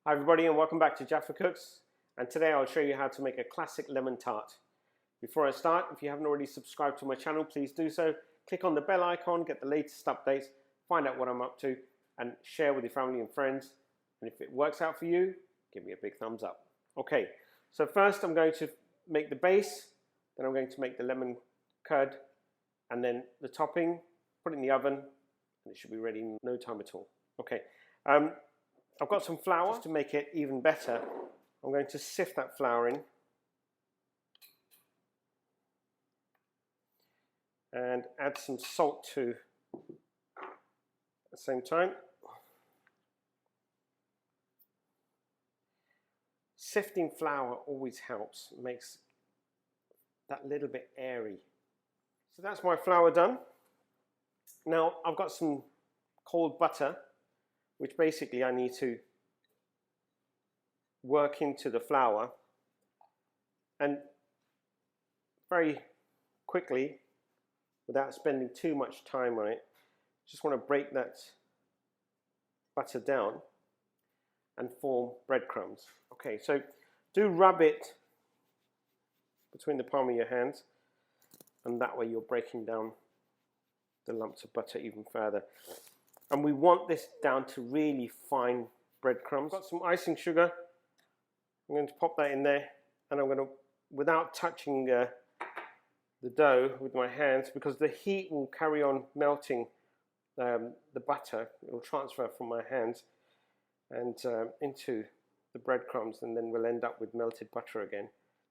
Hi everybody and welcome back to Jaffa Cooks, and today I'll show you how to make a classic lemon tart. Before I start, if you haven't already subscribed to my channel, please do so. Click on the bell icon, get the latest updates, find out what I'm up to, and share with your family and friends. And if it works out for you, give me a big thumbs up. Okay, so first I'm going to make the base, then I'm going to make the lemon curd, and then the topping, put it in the oven, and it should be ready in no time at all. Okay. I've got some flour. Just to make it even better, I'm going to sift that flour in and add some salt too at the same time. Sifting flour always helps, it makes that little bit airy. So that's my flour done. Now I've got some cold butter, which basically I need to work into the flour, and very quickly, without spending too much time on it, just want to break that butter down and form breadcrumbs. Okay, so do rub it between the palm of your hands, and that way you're breaking down the lumps of butter even further. And we want this down to really fine breadcrumbs. I've got some icing sugar. I'm going to pop that in there, and I'm going to, without touching the dough with my hands, because the heat will carry on melting the butter. It will transfer from my hands and into the breadcrumbs, and then we'll end up with melted butter again,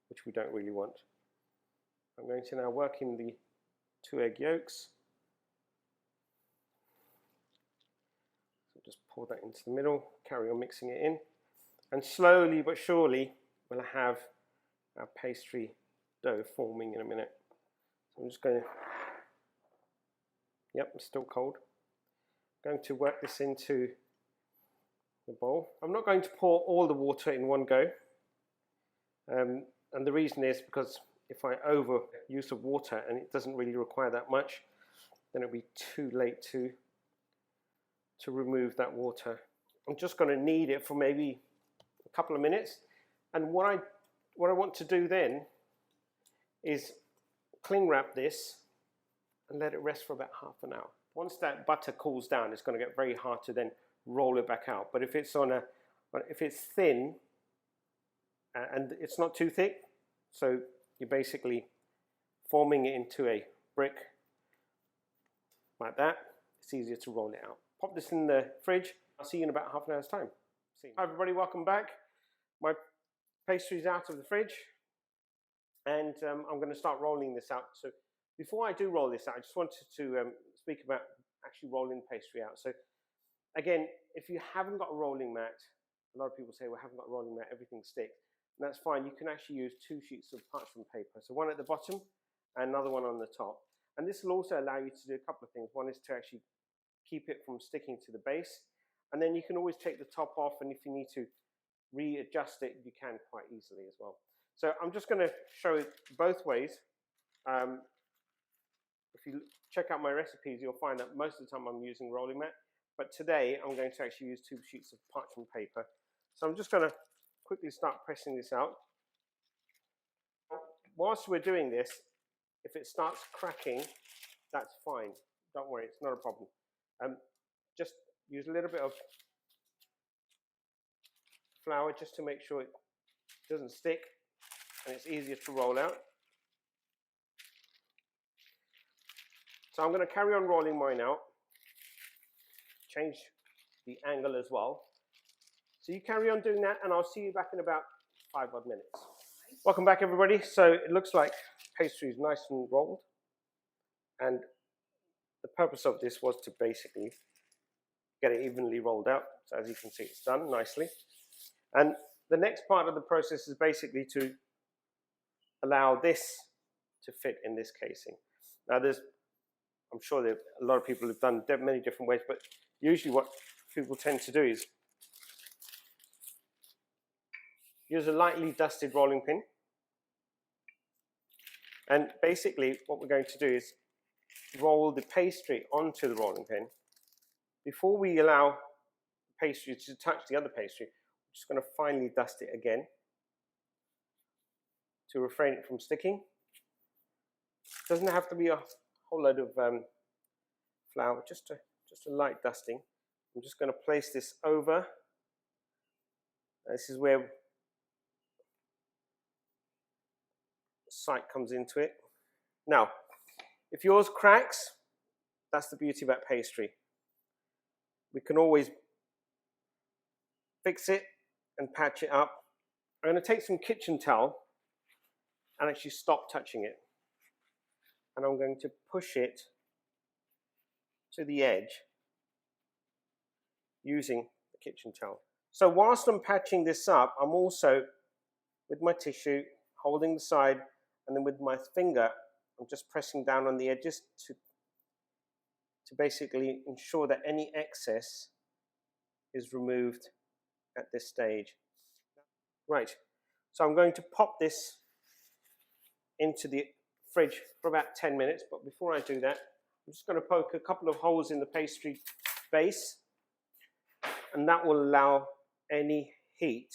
which we don't really want. I'm going to now work in the 2 egg yolks. Just pour that into the middle, carry on mixing it in, and slowly but surely we'll have our pastry dough forming in a minute. So I'm just going to, yep, it's still cold. I'm going to work this into the bowl. I'm not going to pour all the water in one go, and the reason is because if I overuse of water and it doesn't really require that much, then it'll be too late to remove that water. I'm just going to knead it for maybe a couple of minutes, and what I want to do then is cling wrap this and let it rest for about half an hour. Once that butter cools down, it's going to get very hard to then roll it back out. But if it's thin and it's not too thick, so you're basically forming it into a brick like that, it's easier to roll it out. Pop this in the fridge. I'll see you in about half an hour's time. Hi everybody, welcome back. My pastry's out of the fridge, and I'm going to start rolling this out. So before I do roll this out, I just wanted to speak about actually rolling the pastry out. So again, if you haven't got a rolling mat, a lot of people say, well, I haven't got a rolling mat, everything sticks. And that's fine. You can actually use 2 sheets of parchment paper. So one at the bottom and another one on the top. And this will also allow you to do a couple of things. One is to actually keep it from sticking to the base, and then you can always take the top off, and if you need to readjust it, you can quite easily as well. So I'm just going to show it both ways. If you check out my recipes, you'll find that most of the time I'm using rolling mat, but today I'm going to actually use 2 sheets of parchment paper. So I'm just going to quickly start pressing this out. Whilst we're doing this, if it starts cracking, that's fine. Don't worry, it's not a problem. Just use a little bit of flour just to make sure it doesn't stick and it's easier to roll out. So I'm going to carry on rolling mine out. Change the angle as well. So you carry on doing that, and I'll see you back in about 5 odd minutes. Welcome back everybody. So it looks like pastry is nice and rolled, and the purpose of this was to basically get it evenly rolled out. So as you can see, it's done nicely. And the next part of the process is basically to allow this to fit in this casing. Now I'm sure that a lot of people have done many different ways, but usually what people tend to do is use a lightly dusted rolling pin. And basically what we're going to do is roll the pastry onto the rolling pin. Before we allow pastry to touch the other pastry, just going to finely dust it again to refrain it from sticking. Doesn't have to be a whole load of flour, just a light dusting. I'm just going to place this over. This is where the sight comes into it. Now, if yours cracks, that's the beauty about pastry. We can always fix it and patch it up. I'm going to take some kitchen towel and actually stop touching it. And I'm going to push it to the edge using the kitchen towel. So whilst I'm patching this up, I'm also, with my tissue, holding the side, and then with my finger, I'm just pressing down on the edges to basically ensure that any excess is removed at this stage. Right, so I'm going to pop this into the fridge for about 10 minutes, but before I do that, I'm just going to poke a couple of holes in the pastry base, and that will allow any heat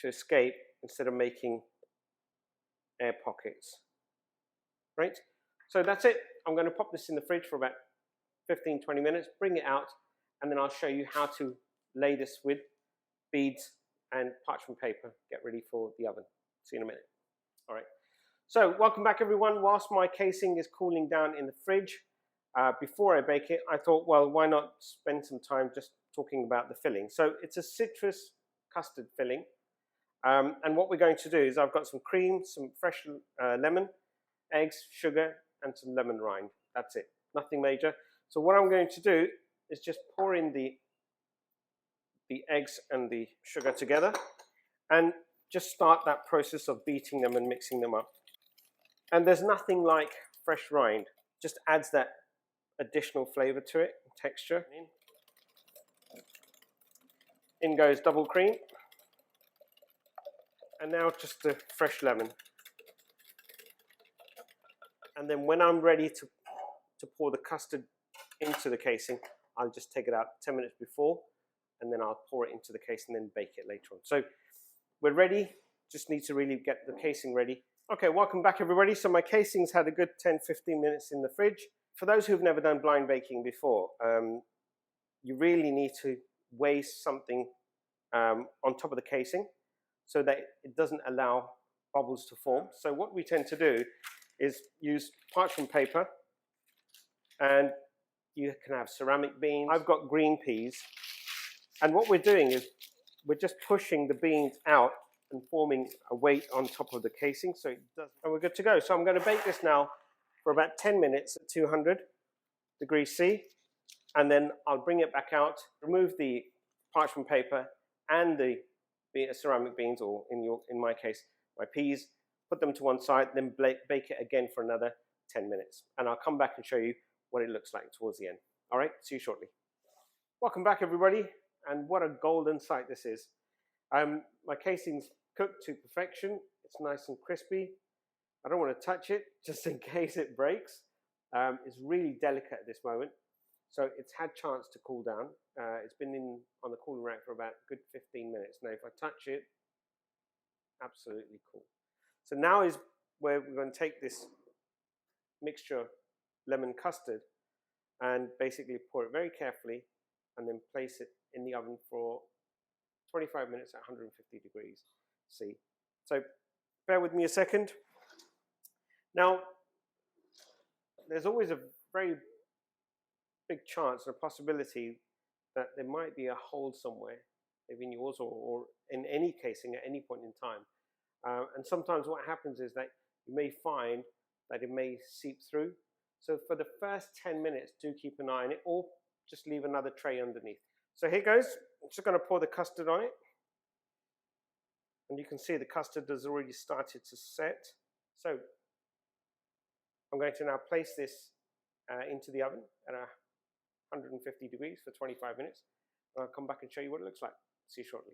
to escape instead of making air pockets. Right? So that's it. I'm going to pop this in the fridge for about 15-20 minutes, bring it out, and then I'll show you how to lay this with beads and parchment paper. Get ready for the oven. See you in a minute. All right. So welcome back, everyone. Whilst my casing is cooling down in the fridge, before I bake it, I thought, well, why not spend some time just talking about the filling. So it's a citrus custard filling. And what we're going to do is I've got some cream, some fresh lemon, eggs, sugar, and some lemon rind. That's it. Nothing major. So what I'm going to do is just pour in the eggs and the sugar together and just start that process of beating them and mixing them up. And there's nothing like fresh rind. Just adds that additional flavor to it, texture. In goes double cream. And now just the fresh lemon. And then when I'm ready to pour the custard into the casing, I'll just take it out 10 minutes before, and then I'll pour it into the case and then bake it later on. So we're ready, just need to really get the casing ready. Okay, welcome back, everybody. So my casing's had a good 10-15 minutes in the fridge. For those who've never done blind baking before, you really need to weigh something on top of the casing so that it doesn't allow bubbles to form. So what we tend to do is use parchment paper, and you can have ceramic beans. I've got green peas, and what we're doing is we're just pushing the beans out and forming a weight on top of the casing, so it doesn't, and we're good to go. So I'm going to bake this now for about 10 minutes at 200 degrees C, and then I'll bring it back out, remove the parchment paper and the ceramic beans, or in my case, my peas, put them to one side, then bake it again for another 10 minutes. And I'll come back and show you what it looks like towards the end. All right, see you shortly. Welcome back, everybody, and what a golden sight this is. My casing's cooked to perfection. It's nice and crispy. I don't want to touch it just in case it breaks. It's really delicate at this moment, so it's had chance to cool down. It's been on the cooling rack for about a good 15 minutes. Now, if I touch it, absolutely cool. So now is where we're going to take this mixture of lemon custard and basically pour it very carefully and then place it in the oven for 25 minutes at 150 degrees C. So bear with me a second. Now, there's always a very big chance or possibility that there might be a hole somewhere, maybe in yours or in any casing at any point in time. And sometimes what happens is that you may find that it may seep through. So for the first 10 minutes, do keep an eye on it, or just leave another tray underneath. So here goes. I'm just going to pour the custard on it. And you can see the custard has already started to set. So I'm going to now place this into the oven at 150 degrees for 25 minutes. I'll come back and show you what it looks like. See you shortly.